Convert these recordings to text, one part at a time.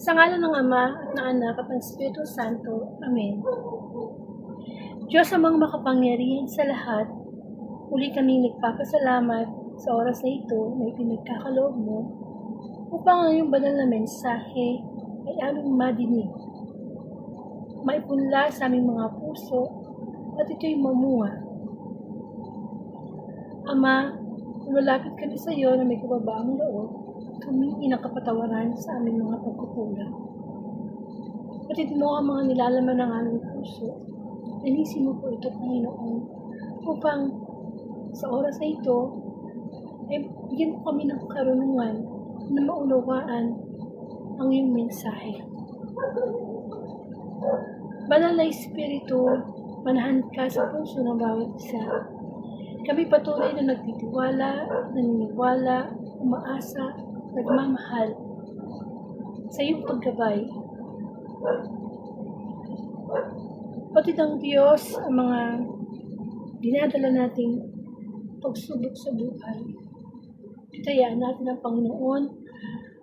Sa ngalan ng Ama at ng Anak at ng Espiritu Santo. Amen. Diyos amang makapangyarihan sa lahat, muli kaming nagpapasalamat sa oras na ito na ipinagkakaloob mo upang ang iyong banal na mensahe ay aming madinig, maipunla sa aming mga puso at ito'y mamunga. Ama, lumalapit kami sa iyo na may kababaang loob at humingi ng kapatawaran sa aming mga pagkukulang. Patid mo ang mga nilalaman ng aming puso. Linisin mo po ito, Panginoon, upang sa oras na ito ay bigyan mo kami ng karunungan na maunawaan ang iyong mensahe. Banal na Espiritu, manahan ka sa puso ng bawat isa. Kami patuloy na nagtitiwala, naniniwala, umaasa, nagmamahal sa iyong paggabay. Patid ang Diyos ang mga dinadala nating pagsubok sa buhay. Itayaan natin ang Panginoon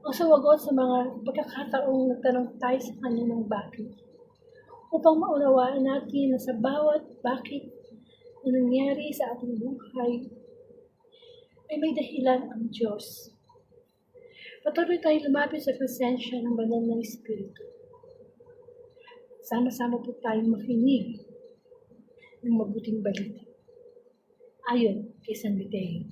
ang sawagot sa mga pagkakataong nagtanong tayo sa Kanya ng bakit, upang maunawaan natin na sa bawat bakit na nangyari sa ating buhay ay may dahilan ang Diyos. Patuloy tayo lumapit sa presensya ng banal na Espiritu. Sama-sama po tayong makinig ng mabuting balita. Ayon kay San Mateo.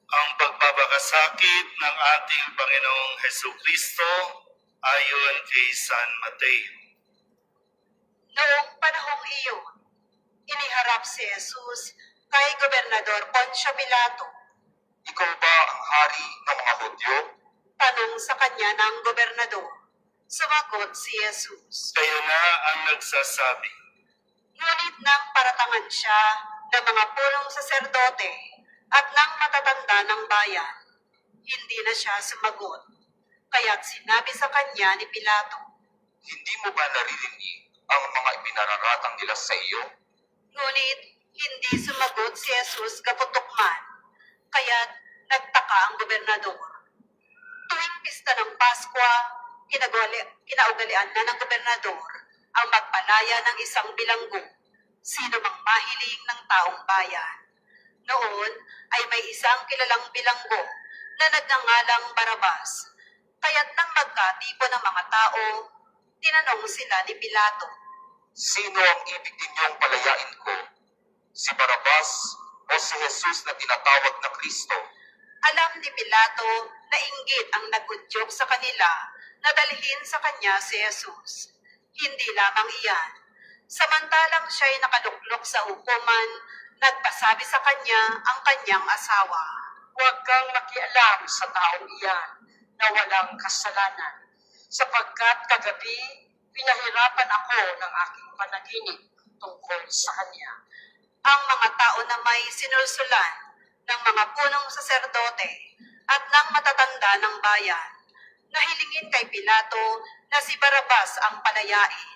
Ang pagpapakasakit ng ating Panginoong Hesukristo ayon kay San Mateo. Noong panahong iyon, iniharap si Jesus kay Gobernador Poncio Pilato. Ikaw ba ang hari ng mga Hudyo? Tanong sa kanya ng gobernador. Sumagot si Jesus. Kayo na ang nagsasabi. Ngunit nang paratangan siya ng mga punong saserdote at ng matatanda ng bayan, hindi na siya sumagot. Kaya't sinabi sa kanya ni Pilato, Hindi mo ba naririnig ang mga ipinararatang nila sa iyo? ngunit hindi sumagot si Jesus kaputukman. Kaya't nagtaka ang gobernador. Tuwing pista ng Paskwa, kinaugalian na ng gobernador ang magpalaya ng isang bilanggo, sino mang mahiling ng taong bayan. Noon ay may isang kilalang bilanggo na nagngangalang Barabas. Kaya't nang magkatipo ng mga tao, tinanong sila ni Pilato, Sino ang ibig ninyong palayain ko? Si Barabas o si Jesus na tinatawag na Kristo? alam ni Pilato na inggit ang nagudyok sa kanila na dalhin sa kanya si Jesus. Hindi lamang iyan. Samantalang siya'y nakaluklok sa hukuman, nagpasabi sa kanya ang kanyang asawa. Huwag kang makialam sa taong iyan na walang kasalanan, sapagkat kagabi pinahirapan ako ng aking panaginip tungkol sa kanya. Ang mga tao na may sinulsulan ng mga punong saserdote at ng matatanda ng bayan, nahilingin kay Pilato na si Barabas ang palayain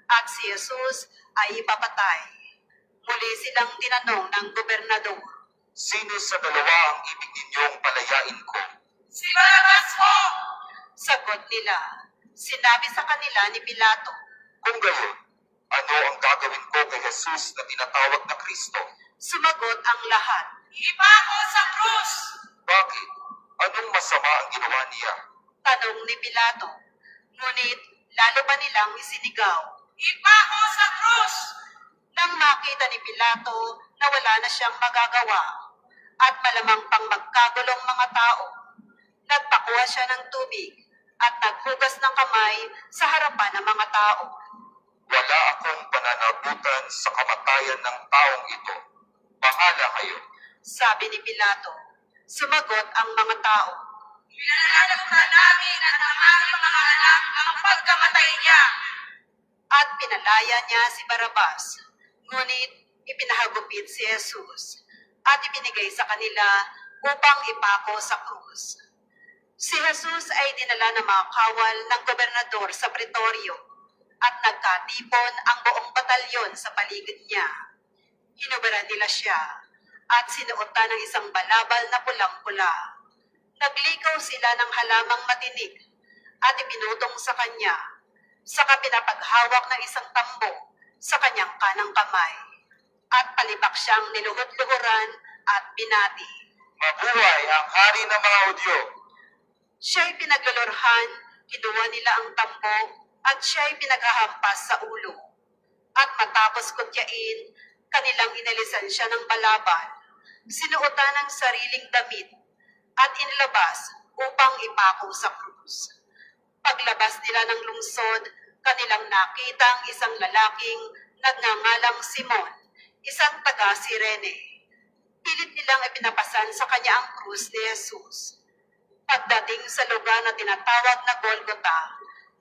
at si Jesus ay ipapatay. Muli silang tinanong ng gobernador. Sino sa dalawa ang ibig ninyong palayain ko? Si Barabas mo! Sagot nila. Sinabi sa kanila ni Pilato, Kung gayon, ano ang gagawin ko kay Jesus na tinatawag na Kristo? sumagot ang lahat. Iba ko sa krus! Bakit? Anong masama ang ginawa niya? Tanong ni Pilato. Ngunit lalo pa nilang isinigaw. Iba ko sa krus! Nang makita ni Pilato na wala na siyang magagawa at malamang pang magkagulong mga tao, nagpakuha Kumuha siya ng tubig at naghugas ng kamay sa harapan ng mga tao. Wala akong pananagutan sa kamatayan ng taong ito. Bahala kayo. Sabi ni Pilato. Sumagot ang mga tao. Pinananagutan namin at ang aming mga anak ang pagkamatay niya. At pinalaya niya si Barabas. Ngunit ipinahagupit si Jesus at ibinigay sa kanila upang ipako sa krus. Si Jesus ay dinala ng mga kawal ng gobernador sa pretorio at nagkatipon ang buong batalyon sa paligid niya. Hinubaran nila siya at sinuotan ng isang balabal na pulang-pula. Naglikaw sila ng halamang matinik at ipinutong sa kanya, saka pinapaghawak ng isang tambo sa kanyang kanang kamay, at palibak siyang niluhod-luhuran at binati. Mabuhay ang hari ng mga Hudyo. Siya'y pinaglulurhan, kinuha nila ang tambo at siya'y pinaghahampas sa ulo. At matapos kutyain, kanilang inalisan siya ng balabal, sinuotan ng sariling damit at inilabas upang ipako sa krus. Paglabas nila ng lungsod, kanilang nakita ang isang lalaking nagngangalang Simon, isang taga-Sirene. Pilit nilang ipinapasan sa kanya ang krus ni Jesus. Pagdating sa lugar na tinatawag na Golgota,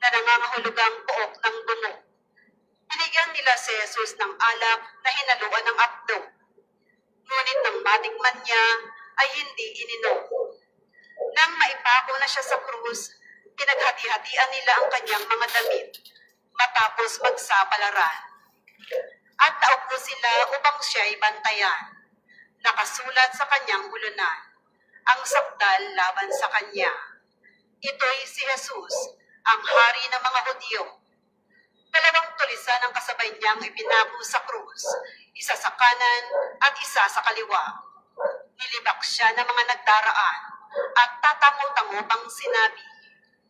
na nangangahulugang pook ng bungo, binigyan nila si Jesus ng alak na hinaluan ng apdo. Ngunit nang matikman niya, ay hindi ininom. Nang maipako na siya sa krus, pinaghati-hatian nila ang kanyang mga damit, matapos magsapalaran. At naupo sila upang siya'y bantayan. Nakasulat sa kanyang ulunan ang sakdal laban sa kanya. Ito'y si Jesus, ang hari ng mga Hudyo. Dalawang tulisan ang kasabay niyang ipinako sa krus, isa sa kanan at isa sa kaliwa. Nilibak siya ng mga nagdaraan at tatango-tango pang sinabi,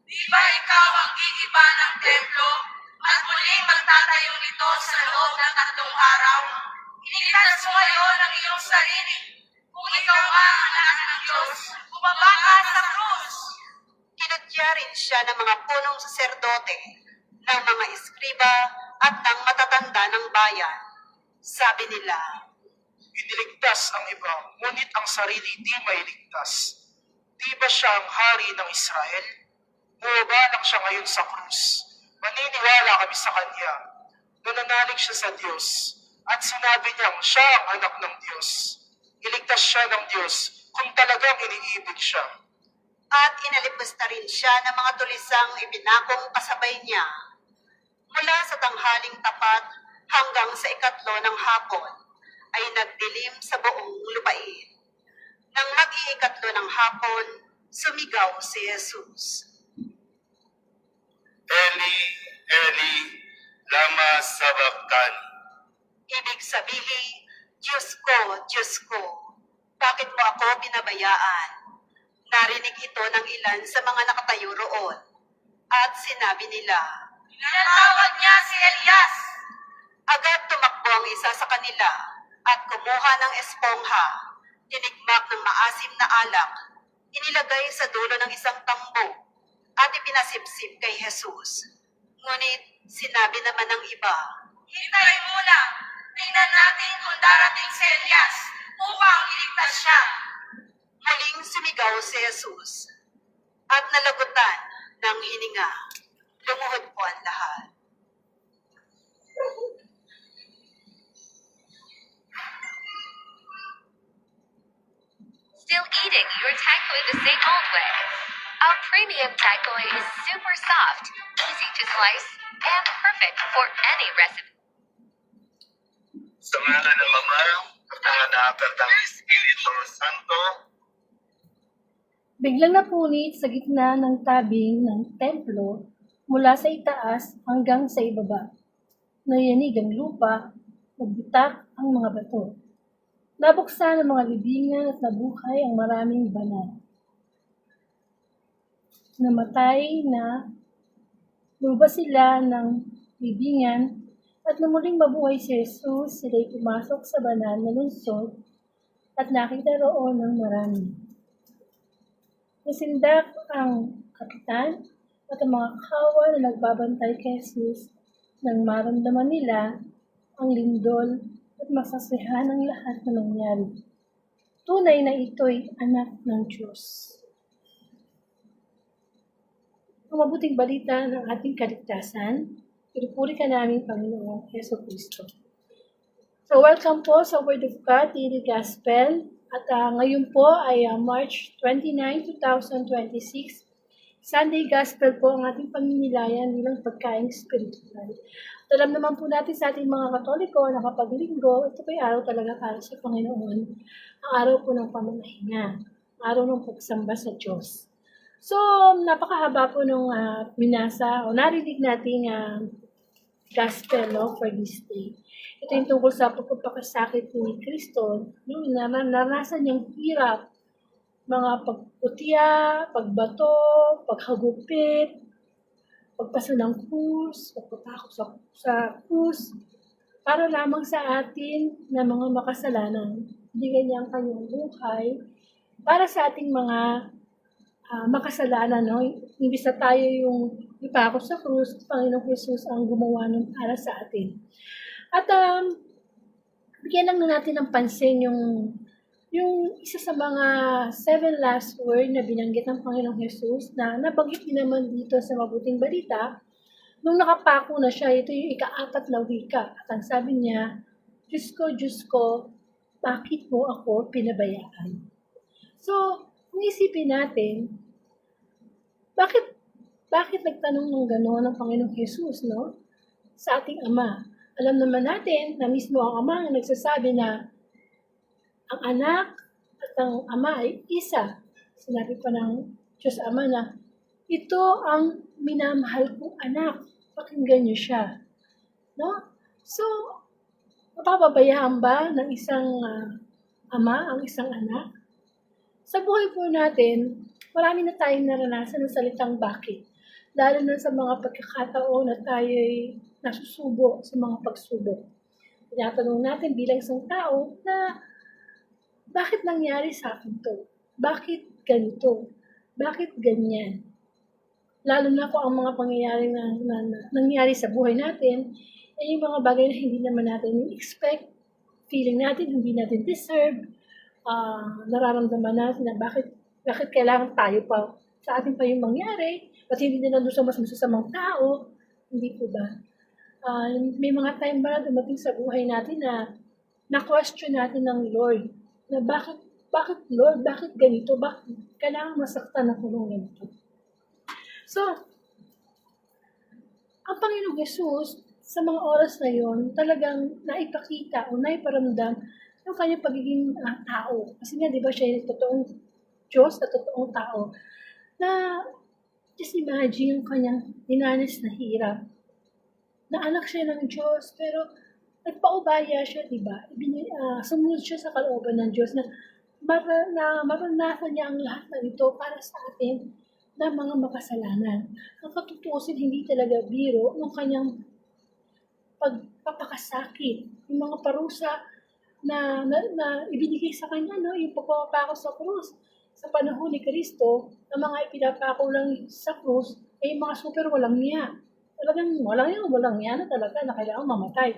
Di ba ikaw ang gigiba ng templo at muling magtatayo nito sa loob ng 3 araw? Iniligtas mo ngayon ang iyong sarili. Kung ikaw nga ang anak ng Diyos, bumaba ka sa krus. kinutya rin siya ng mga punong saserdote, ng mga eskriba at ng matatanda ng bayan. Sabi nila, Iniligtas ang iba, ngunit ang sarili di mailigtas. Di ba siya ang hari ng Israel? Bumaba lang siya ngayon sa krus. Maniniwala kami sa kanya. Nananalig siya sa Diyos. At sinabi niyang siya ang anak ng Diyos. Iligtas siya ng Diyos kung talagang iniibig siya. at inalipos na rin siya ng mga tulisang ipinakong kasabay niya. Mula sa tanghaling tapat hanggang sa 3 ng hapon, ay nagdilim sa buong lupain. Nang mag-i-3 ng hapon, sumigaw si Jesus. Eli, Eli, lama sabachthani. Ibig sabihin, Diyos ko, bakit mo ako pinabayaan? Narinig ito ng ilan sa mga nakatayo roon. At sinabi nila, Tinatawag niya si Elias. agad tumakbo ang isa sa kanila at kumuha ng espongha, tinigmak ng maasim na alak, inilagay sa dulo ng isang tambo at ipinasipsip kay Jesus. Ngunit sinabi naman ng iba, Hintay muna. Tingnan natin kung darating si Elias upang iligtas siya. muling sumigaw si Jesus at nalagutan ng hininga. Lumuhod po ang lahat. Still eating your taco the same old way. Our premium taco is super soft, easy to slice, and perfect for any recipe. Sa ngalan ng Ama, at ng Anak at ng Espiritu Santo. Biglang napunit sa gitna ng tabing ng templo mula sa itaas hanggang sa ibaba. Nayanig ang lupa, nagbitak ang mga bato. Nabuksan ang mga libingan at nabuhay ang maraming banal. Namatay na, lumabas sila ng libingan at nang muling mabuhay si Jesus, sila'y pumasok sa banal na lungsod at nakita roon ng marami. Nasindak ang kapitan at ang mga kawal na nagbabantay kay Jesus nang maramdaman nila ang lindol at masaksihan ang lahat na nangyari. Tunay na ito'y anak ng Diyos. Ang mabuting balita ng ating kaligtasan, pinupuri ka namin, Panginoong Yeso Kristo. So welcome po sa Word of God, Daily Gospel. At ngayon po ay March 29, 2026. Sunday Gospel po ang ating pamimilayan bilang pagkaing spiritual. At alam naman po natin sa ating mga Katoliko na kapag linggo, ito po araw talaga para sa Panginoon. Ang araw po ng pamamahinga, araw ng pagsamba sa Diyos. So, napakahaba po nung minasa o narinig nating gospel for this day. Ito yung tungkol sa pagpapakasakit ni Kristo, na naranasan niyang hirap, mga pagputya, pagbato, paghagupit, pagpasa ng krus, pagpatakot sa krus, para lamang sa atin na mga makasalanan. Bigyan niya ang kanyang buhay para sa ating mga makasalanan, no? Imbis na tayo yung ipako sa krus, Panginoong Jesus ang gumawa nun para sa atin. At bigyan lang natin ng pansin yung isa sa mga 7 last word na binanggit ng Panginoong Jesus na nabanggit din naman dito sa mabuting balita. Nung nakapako na siya, ito yung ika-4 na wika. At ang sabi niya, Diyos ko, bakit mo ako pinabayaan? So, kung isipin natin, bakit nagtanong ng gano'n ang Panginoong Jesus, no? Sa ating Ama. Alam naman natin na mismo ang Ama ang nagsasabi na ang anak at ang Ama ay isa. Sinabi pa ng Diyos Ama na ito ang minamahal kong anak. Pakinggan niyo siya. No? So, mapapabayaan ba ng isang ama ang isang anak? Sa buhay po natin, marami na tayong naranasan ng salitang bakit. Lalo na sa mga pagkakataon na tayo'y nasusubo sa mga pagsubok. Tinatanong natin bilang isang tao na bakit nangyari sa akin to? Bakit ganito? Bakit ganyan? Lalo na kung ang mga pangyayari na nangyari sa buhay natin ay yung mga bagay na hindi naman natin expect, feeling natin hindi natin deserve, nararamdaman natin na bakit kailangan tayo pa, sa atin pa yung mangyari, at hindi na doon sa mas masasamang tao, hindi po ba? May mga time ba na dumating sa buhay natin na na-question natin ng Lord, na bakit Lord, bakit ganito, bakit kailangan masaktan ako ng ganito? So, ang Panginoong Jesus, sa mga oras na yon, talagang naipakita o naiparamdam ng kanyang pagiging tao. Kasi nga, di ba, siya yung totoong Diyos at totoong tao. Na, just imagine yung kanyang dinanas na hirap. Na anak siya ng Diyos, pero nagpaubaya siya, di ba? Sumunod siya sa kalooban ng Diyos na maranasan niya ang lahat ng ito para sa atin na mga makasalanan. Ang katutuusin, hindi talaga biro ng kanyang pagpapakasakit. Yung mga parusa na ibinigay sa kanya, no? Yung pagpapako sa krus. Sa panahon ni Kristo, ang mga ipinapako lang sa krus ay mga super walang niya. Talagang walang niya na talaga na kailangan mamatay.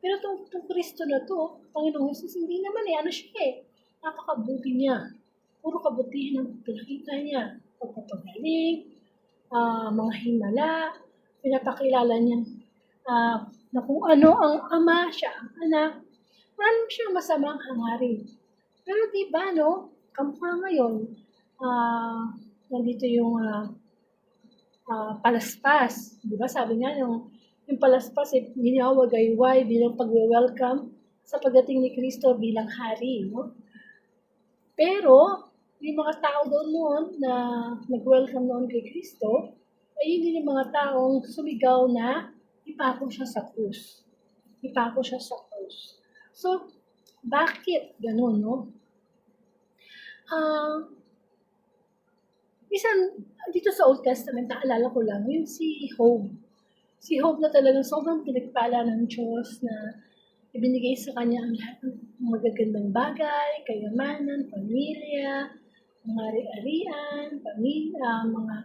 Pero itong Kristo na to, Panginoong Jesus, hindi naman ano siya napakabuti niya. Puro kabutihan ang pinakita niya. Pagpapagaling, mga himala, pinapakilala niya na kung ano ang ama, siya ang anak. Wala siyang masamang hangarin. Pero diba, no? Kampa ngayon, nandito yung palaspas. Diba, sabi nga, yung palaspas ay ginawagayway bilang pagwe-welcome sa pagdating ni Kristo bilang hari, no? Pero, yung mga tao doon noon na nag-welcome noon kay Kristo, ay hindi yung mga taong sumigaw na ipako siya sa krus. Ipako siya sa krus. So, bakit ganun, no? Minsan, dito sa Old Testament, naalala ko lang, yung si Job. Si Job na talagang sobrang pinagpala ng Diyos na ibinigay sa kanya ang lahat ng magagandang bagay, kayamanan, pamilya, mga ari-arian, mga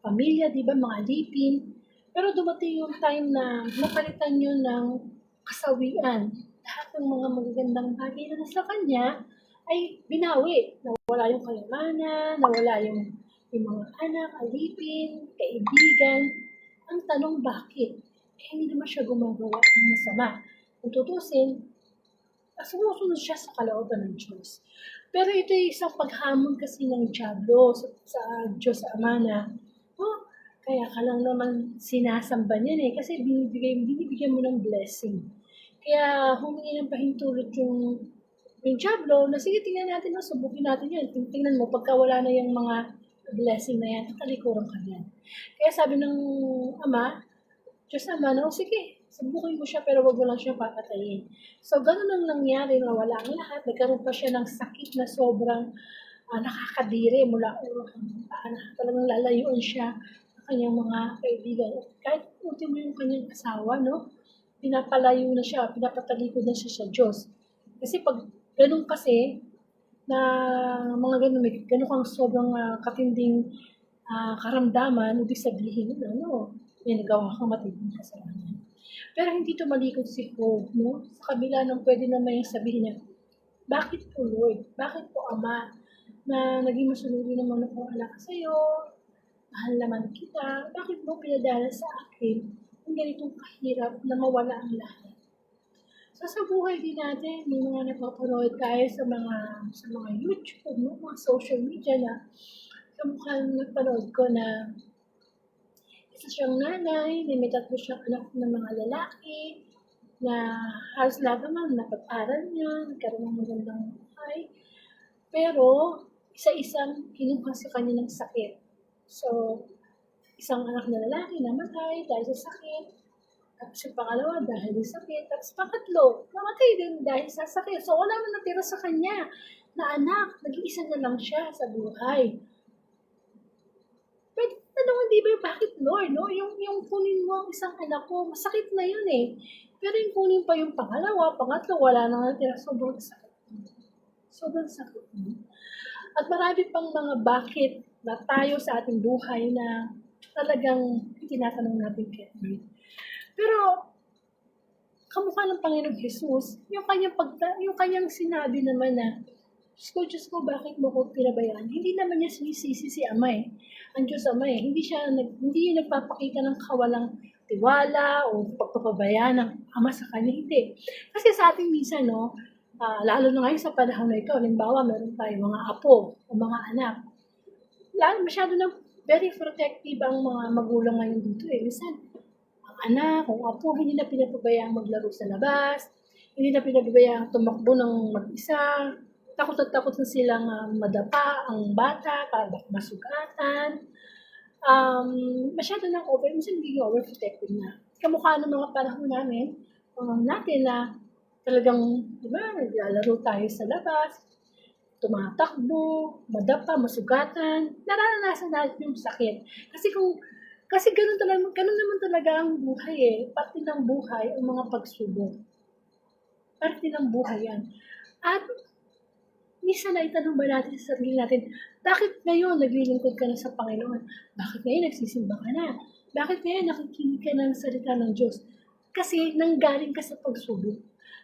pamilya, di ba, mga alipin. Pero dumating yung time na napalitan yun ng kasawian. Lahat ng mga magagandang bagay na nasa kanya ay binawi. Nawala yung kayamanan, nawala yung mga anak, alipin, kaibigan. Ang tanong, bakit? Hindi naman siya gumagawa ng masama. Kung tutusin, sumusunod siya sa kalooban ng Diyos. Pero ito ay isang paghamon kasi ng Diablo sa Diyos Ama na, kaya ka lang naman sinasamba niyan kasi binibigyan mo ng blessing. Kaya humingi ng pahintulot yung Diablo na sige, tingnan natin, subukin natin yan. Tingnan mo, pagka wala na yung mga blessing na yan, talikuran ka yan. Kaya sabi ng Ama, Diyos Ama, sige, subukin mo siya pero wag mo lang siya papatayin. So, ganun ang nangyari na wala ang lahat. Nagkaroon pa siya ng sakit na sobrang nakakadiri mula ulo hanggang paa. Talagang lalayuan siya ng kanyang mga kaibigan. Kahit ultimo yung kanyang asawa, pinapalayo na siya, pinapatalikod na siya sa Diyos. Kasi pag ganun kasi, na mga ganun, may ganun kang sobrang katinding karamdaman, ibig sabihin, may nagawa kang matinding kasalanan. Pero hindi tumalikod si Job, Sa kabila ng pwede naman yung sabihin niya, bakit po Lord? Bakit po Ama? Na naging masunuri naman akong anak sa'yo, mahal naman kita, bakit mo pinadala sa akin ang ganitong kahirap na mawala ang lahat? So sa buhay din natin, may mga napapanood tayo sa mga YouTube, mga social media na kamukhang napanood ko na isa siyang nanay, may tatlo siyang anak ng mga lalaki, na halos lahat naman napag-aral niya, nagkaroon ng magandang buhay. Pero, isa-isang kinuha sa kanya ng sakit. So, isang anak na lalaki namatay dahil sa sakit. Tapos yung pangalawa dahil sa sakit. Tapos pangatlo, namatay din dahil sa sakit. So, wala man natira sa kanya na anak. Nag-iisa na lang siya sa buhay. Pwede tanongin, di ba, bakit Lord, Yung kunin mo ang isang anak ko, masakit na yun Pero yung kunin pa yung pangalawa, pangatlo, wala na natira, sobrang sakit. Sobrang sakit. At marami pang mga bakit na tayo sa ating buhay na talagang tinatanong natin kay Lord. Pero, kamukha ng Panginoong Jesus, yung kanyang sinabi naman na, Diyos ko, bakit mo ko pinabayaan? Hindi naman niya sinisisi si Ama Ang Diyos Ama Hindi yung nagpapakita ng kawalang tiwala o pagpapabayaan ng Ama sa kanya. Hindi. Kasi sa ating minsan, lalo na ngayon sa panahon na ito, halimbawa, meron tayong mga apo o mga anak. Masyado na very protective ang mga magulang ngayon dito Minsan, ang anak o apo, hindi na pinapabayaan maglaro sa labas, hindi na pinapabayaan tumakbo ng mag-isa, takot na silang madapa ang bata para masugatan. Masyado nang minsan hindi overprotective na. Kamukha ng mga panahon natin na talagang, di ba, naglalaro tayo sa labas, tumatakbo, madapa, masugatan, naranasan natin yung sakit. Kasi ganun naman talaga ang buhay Parte ng buhay ang mga pagsubok. Parte ng buhay yan. At minsan na itanong ba natin sa sarili natin, bakit ngayon naglilingkod ka na sa Panginoon? Bakit ngayon nagsisimba ka na? Bakit ngayon nakikinig ka ng salita ng Diyos? Kasi nanggaling ka sa pagsubok.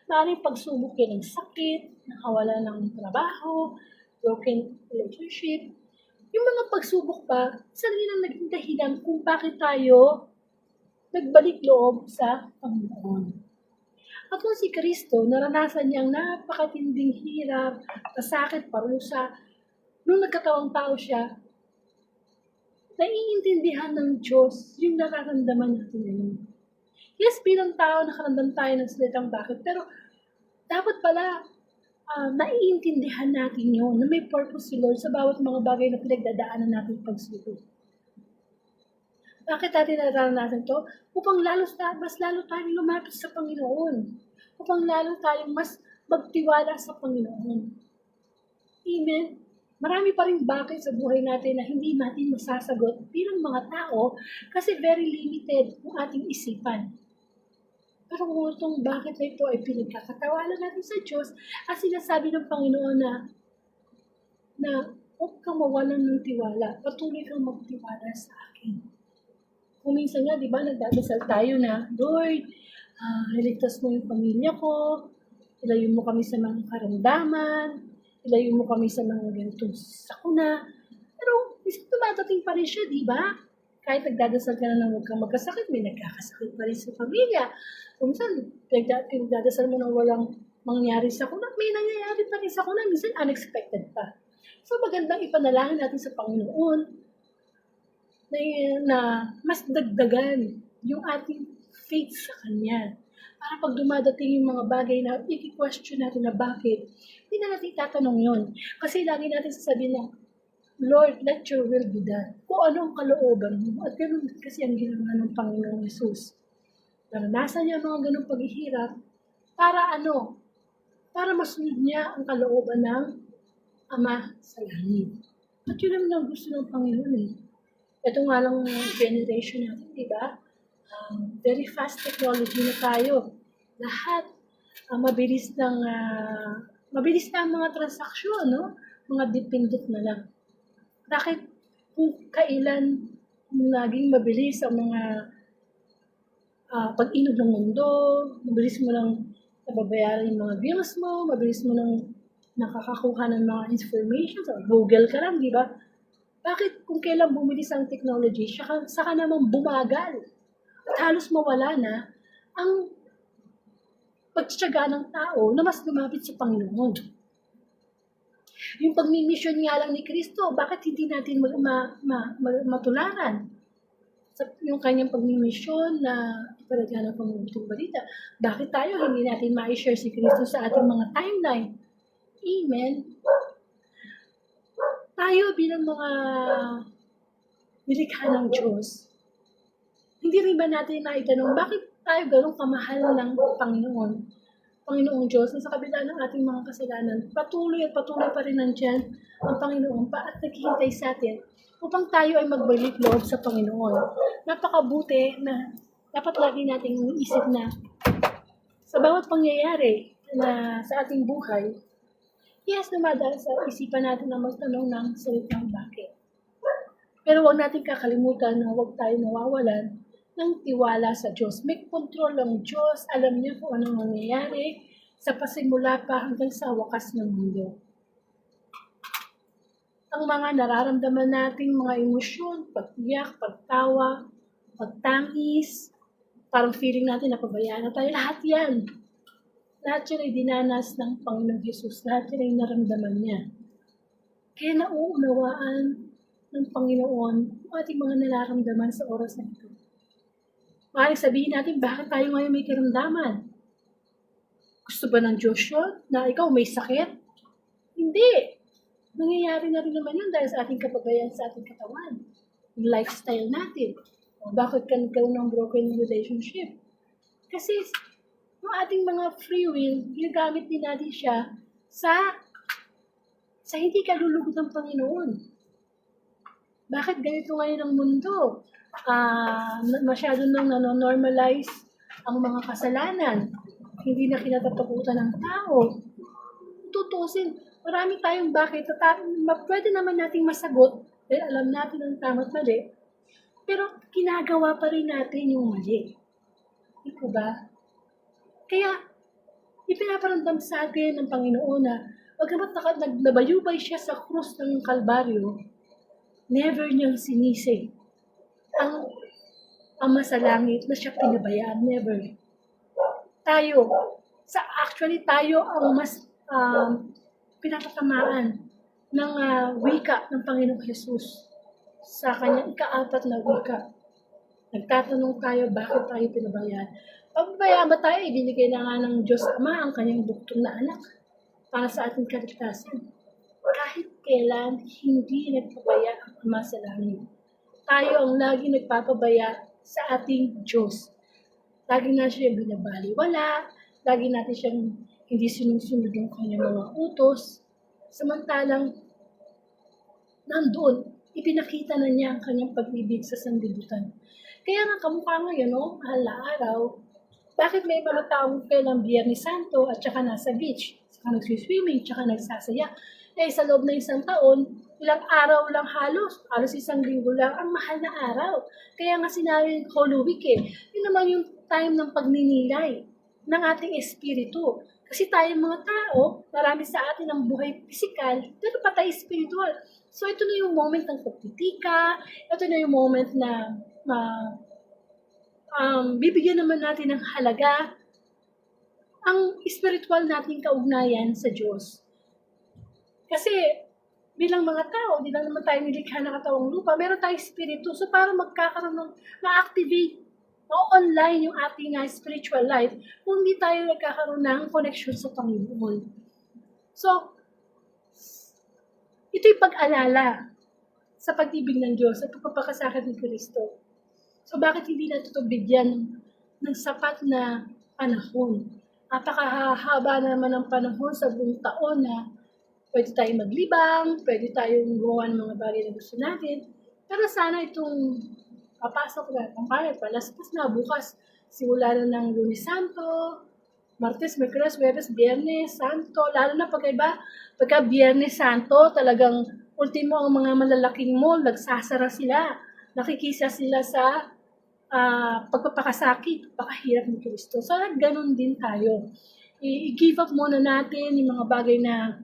Maaaring pagsubok yan ng sakit, nakawala ng trabaho, broken relationship. Yung mga pagsubok pa, sarili lang naging dahilan kung bakit tayo nagbalik loob sa Panginoon. At kung si Kristo, naranasan niyang napakatinding hirap, sakit, parusa, nung nagkatawang tao siya, naiintindihan ng Diyos yung nararamdaman natin ngayon. Yes, bilang tao, nakaramdam tayo ng salitang bakit, pero dapat pala naiintindihan natin yun, na may purpose si Lord sa bawat mga bagay na pinagdadaanan natin pagsubok. Bakit natin naranasan to? Upang mas lalo tayong lumapit sa Panginoon. Upang lalo tayong mas magtiwala sa Panginoon. Amen? Marami pa rin bakit sa buhay natin na hindi natin masasagot bilang mga tao kasi very limited ang ating isipan. Pero kung itong bakit na ito ay pinagkakatawanan natin sa Diyos at sinasabi ng Panginoon na huwag kang mawalan ng tiwala. Patuloy kang magtiwala sa akin. Kung minsan nga, di ba, nagdadasal tayo na, Lord, iligtas mo yung pamilya ko, ilayo mo kami sa mga karamdaman, ilayo mo kami sa mga ganitong sakuna. Pero, minsan tumatating pa rin siya, di ba? Kahit nagdadasal ka na ng huwag kang magkasakit, may nagkakasakit pa rin sa pamilya. Kung minsan, nagdadasal mo na walang mangyari sa kuna, may nangyayari pa rin sa kuna, minsan unexpected pa. So, magandang ipanalangin natin sa Panginoon na mas dagdagan yung ating faith sa Kanya. Para pag dumadating yung mga bagay na i-question natin na bakit, hindi na natin tatanong yun. Kasi lagi natin sasabihin na, Lord, let your will be done. Kung ano ang kalooban mo. At ganoon kasi ang ginawa ng Panginoong Yesus. Naranasan niya mga ganong paghihirap para ano? Para masunod niya ang kalooban ng Ama sa langit. At yun naman ang gusto ng Panginoon eh. Ito nga lang generation natin, di ba? Very fast technology na tayo. Lahat mabilis na ang mga transaksyon, no? Mga dependent na lang. Bakit kung kailan naging mabilis ang mga pag-inog ng mundo, mabilis mo lang nababayaran yung mga bills mo, mabilis mo lang nakakakuha ng mga information, so Google ka lang, di ba? Bakit kung kailan bumilis ang technology, saka naman bumagal at halos mawala na ang pagtitiyaga ng tao na mas lumapit sa Panginoon. Yung pagmimisyon nga lang ni Kristo, bakit hindi natin matularan? Yung kanyang pagmimisyon na iparadya ng pamumuting balita. Bakit tayo hindi natin ma-share si Kristo sa ating mga timeline? Amen. Tayo bilang mga nilikha ng Diyos, hindi rin ba natin naitanong, bakit tayo ganun kamahal ng Panginoong Diyos, na sa kabila ng ating mga kasalanan, patuloy pa rin nandyan ang Panginoon at naghihintay sa atin upang tayo ay magbalik loob sa Panginoon. Napakabuti na dapat lagi nating isip na sa bawat pangyayari na sa ating buhay, yes, dumadaan sa isipan natin na magtanong ng salitang bakit. Pero huwag natin kakalimutan na huwag tayo mawawalan ng tiwala sa Diyos. May control ang Diyos. Alam niya kung anong mangyayari sa pasimula pa hanggang sa wakas ng mundo. Ang mga nararamdaman nating mga emosyon, pag-iyak, pagtawa, pagtangis, parang feeling natin na pabayaan na tayo, lahat yan. Lahat yun ay dinanas ng Panginoong Jesus. Lahat yun ay naramdaman niya. Kaya nauunawaan ng Panginoon ang ating mga nararamdaman sa oras na ito. Maaaring sabihin natin, bakit tayo ngayon may karamdaman? Gusto ba ng Diyos yun? Na ikaw may sakit? Hindi. Nangyayari na rin naman yun dahil sa ating kapabayaan sa ating katawan. Yung lifestyle natin. O bakit ka nagkaroon ng broken relationship? Kasi yung ating mga free will, ginagamit din natin siya sa hindi kalulugod ng Panginoon. Bakit ganito ngayon ang mundo? Masyado nang nanonormalize ang mga kasalanan. Hindi na kinatatakutan ng tao. Tutusin, marami tayong bakit. Pwede naman nating masagot dahil alam natin ang tama't mali. Pero ginagawa pa rin natin yung mali. Di ko ba? Kaya, ipinaparamdam sa atin ng Panginoon na pagkamat nabayubay siya sa krus ng Kalbaryo, never niyang sinisi ang Ama sa langit na siya pinabayaan. Never. Tayo ang mas pinapatamaan ng wika ng Panginoong Jesus sa kanyang ika-4 na wika. Nagtatanong tayo, bakit tayo pinabayaan? Pagbabayaan ba tayo, ibinigay na nga ng Diyos Ama ang kanyang buktong na anak para sa ating kaligtasan. Kahit kailan, hindi nagpabaya ang Ama sa langit. Tayo ang lagi nagpapabaya sa ating Diyos. Lagi na siya binabaliwala, lagi natin siyang hindi sinusunod yung kanyang mga utos. Samantalang, nandoon, ipinakita na niya ang kanyang pag-ibig sa sanlibutan. Kaya nga kamukha ngayon, mahal na araw, bakit may mga taong kailang Biyernes Santo at saka nasa beach, saka nagsiswimming, saka nagsasaya. Sa loob na isang taon, ilang araw lang halos isang linggo lang, ang mahal na araw. Kaya nga sinabi Holy Week yun naman yung time ng pagninilay ng ating espiritu. Kasi tayong mga tao, marami sa atin ang buhay pisikal, pero patay spiritual. So ito na yung moment ng pagtitika, ito na yung moment na bibigyan naman natin ng halaga ang spiritual nating kaugnayan sa Diyos. Kasi bilang mga tao, di lang naman tayo nilikha ng katawang lupa, meron tayong spiritu. So para magkakaroon ng ma-activate online yung ating spiritual life kung hindi tayo nagkakaroon ng connection sa Panginoon. So, ito'y pag-alala sa pag-ibig ng Diyos at pagpapakasakit ni Kristo. So bakit hindi natin ito bigyan ng sapat na panahon? Napakahaba naman ng panahon sa buong taon na pwede tayong maglibang, pwede tayong gawa ng mga bagay na gusto natin. Pero sana itong papasok na, palaspas na, bukas, simula na ng Lunes Santo, Martes, Miyerkules, Huwebes, Biyernes, Santo, lalo na pagka Biyernes Santo, talagang ultimo ang mga malalaking mall, nagsasara sila, nakikisa sila sa pagpapakasakit, pagkahirap ni Kristo. So, ganun din tayo. I-give up muna natin yung mga bagay na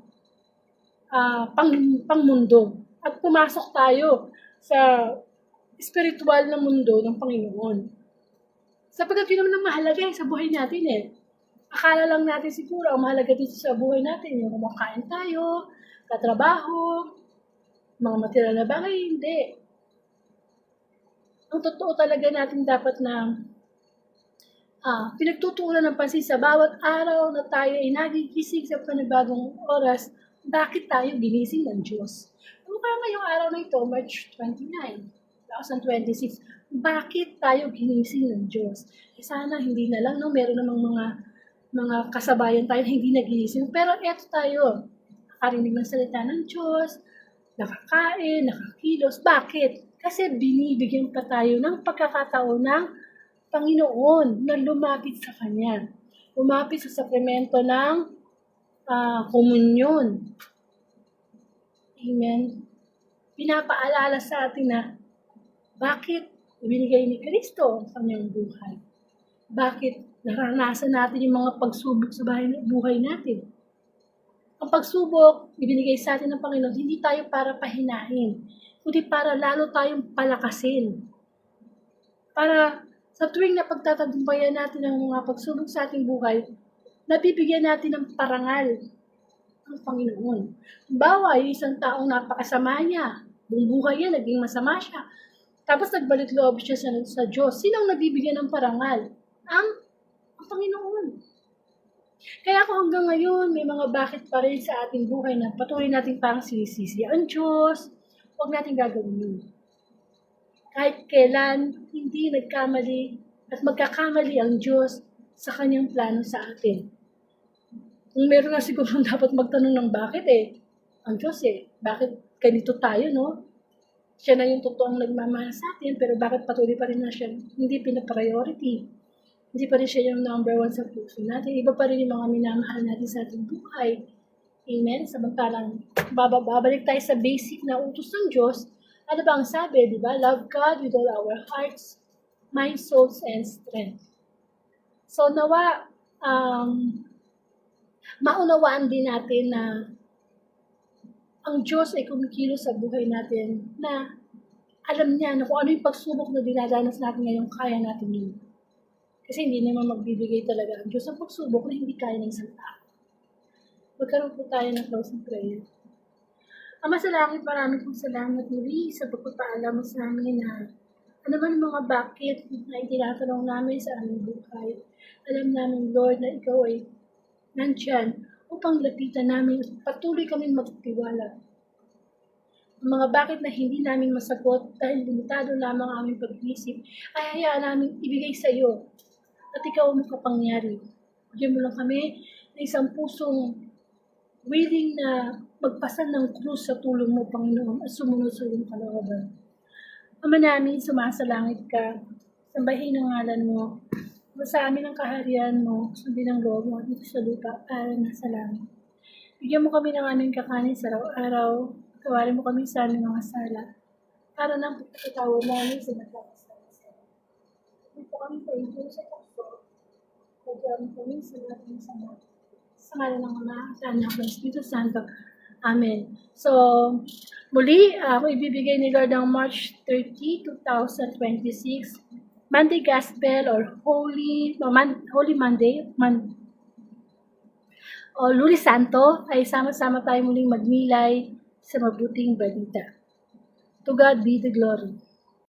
pangmundo at pumasok tayo sa spiritual na mundo ng Panginoon. Sapagkat yun naman ang mahalaga sa buhay natin Akala lang natin siguro ang mahalaga dito sa buhay natin yung kumakain tayo, katrabaho, mga material na bagay, hindi. Ang totoo talaga natin dapat na pinagtutuunan ng pansin sa bawat araw na tayo ay nagigising sa panibagong oras, bakit tayo ginising ng Diyos? Kung ngayong araw na ito, March 29, 2026, bakit tayo ginising ng Diyos? Sana hindi na lang, meron namang mga kasabayan tayo na hindi nagigising. Pero eto tayo, nakarinig ng salita ng Diyos, nakakain, nakakilos. Bakit? Kasi binibigyan pa tayo ng pagkakataon ng Panginoon na lumapit sa Kanya. Lumapit sa sakramento ng komunyon. Amen. Pinapaalala sa atin na bakit ibinigay ni Kristo ang kanyang buhay. Bakit naranasan natin yung mga pagsubok sa buhay natin. Ang pagsubok, ibinigay sa atin ng Panginoon, hindi tayo para pahinahin, kundi para lalo tayong palakasin. Para sa tuwing na pagtatagumpayan natin ang mga pagsubok sa ating buhay, nabibigyan natin ng parangal ang Panginoon. Bawa, yung isang taong napakasama niya, buong buhay niya, naging masama siya. Tapos nagbalik loob siya sa Diyos. Sinong nabibigyan ng parangal? Ang Panginoon. Kaya kung hanggang ngayon, may mga bakit pa rin sa ating buhay na patuloy natin parang sinisisi ang Diyos, huwag natin gagawin yun. Kahit kailan, hindi nagkamali at magkakamali ang Diyos sa kanyang plano sa atin. Kung meron na siguro dapat magtanong ng bakit ang Diyos bakit ganito tayo, no? Siya na yung totoong nagmamahal sa atin, pero bakit patuloy pa rin na siya hindi pinapriority? Hindi pa rin siya yung number one sa puso natin. Iba pa rin yung mga minamahal natin sa ating buhay. Amen? Samantalang babalik tayo sa basic na utos ng Diyos. Ano ba ang sabi, di ba? Love God with all our hearts, minds, souls, and strength. So nawa, maunawaan din natin na ang Diyos ay kumikilos sa buhay natin na alam niya na kung ano yung pagsubok na dinadanas natin ngayon, kaya natin yun. Kasi hindi naman magbibigay talaga ang Diyos ang pagsubok na hindi kaya ng isang tao. Magkaroon po tayo ng closing prayer. Ama sa langit, maraming pong salamat muli sa pagpapaalam sa amin na ano man mga bakit na itinatanong namin sa aming buhay. Alam namin, Lord, na Ikaw ay nandyan upang lapitan namin at patuloy kami magtitiwala. Ang mga bakit na hindi namin masagot dahil limitado lamang ang aming pag-iisip, ay hayaan namin ibigay sa iyo at ikaw ang makapangyari. Bigyan mo lang kami ng isang pusong willing na magpasan ng krus sa tulong mo, Panginoon, at sumunod sa iyong kalooban. Ama namin, sumasalangit ka, sambahin ang ngalan mo, sa amin ang kaharian mo, sundin ang loob mo, dito sa lupa, para nasa langit. Bigyan mo kami ng aming kakanin sa araw-araw, Tawarin mo kami sa aming mga sala. Para nang pagkatawad namin sa nagkakasala sa amin. Hindi po kami paigil sa takbo. Pagkakami kami sa lahat ng sama. Sa ngalan ng Ama, sa Anak, ng Espiritu Santo. Amen. So, muli, ako ibibigay ni Lord ang March 30, 2026. Monday Gospel or Holy Monday, o Lunes Santo, ay sama-sama tayo muling magnilay sa mabuting balita. To God be the glory.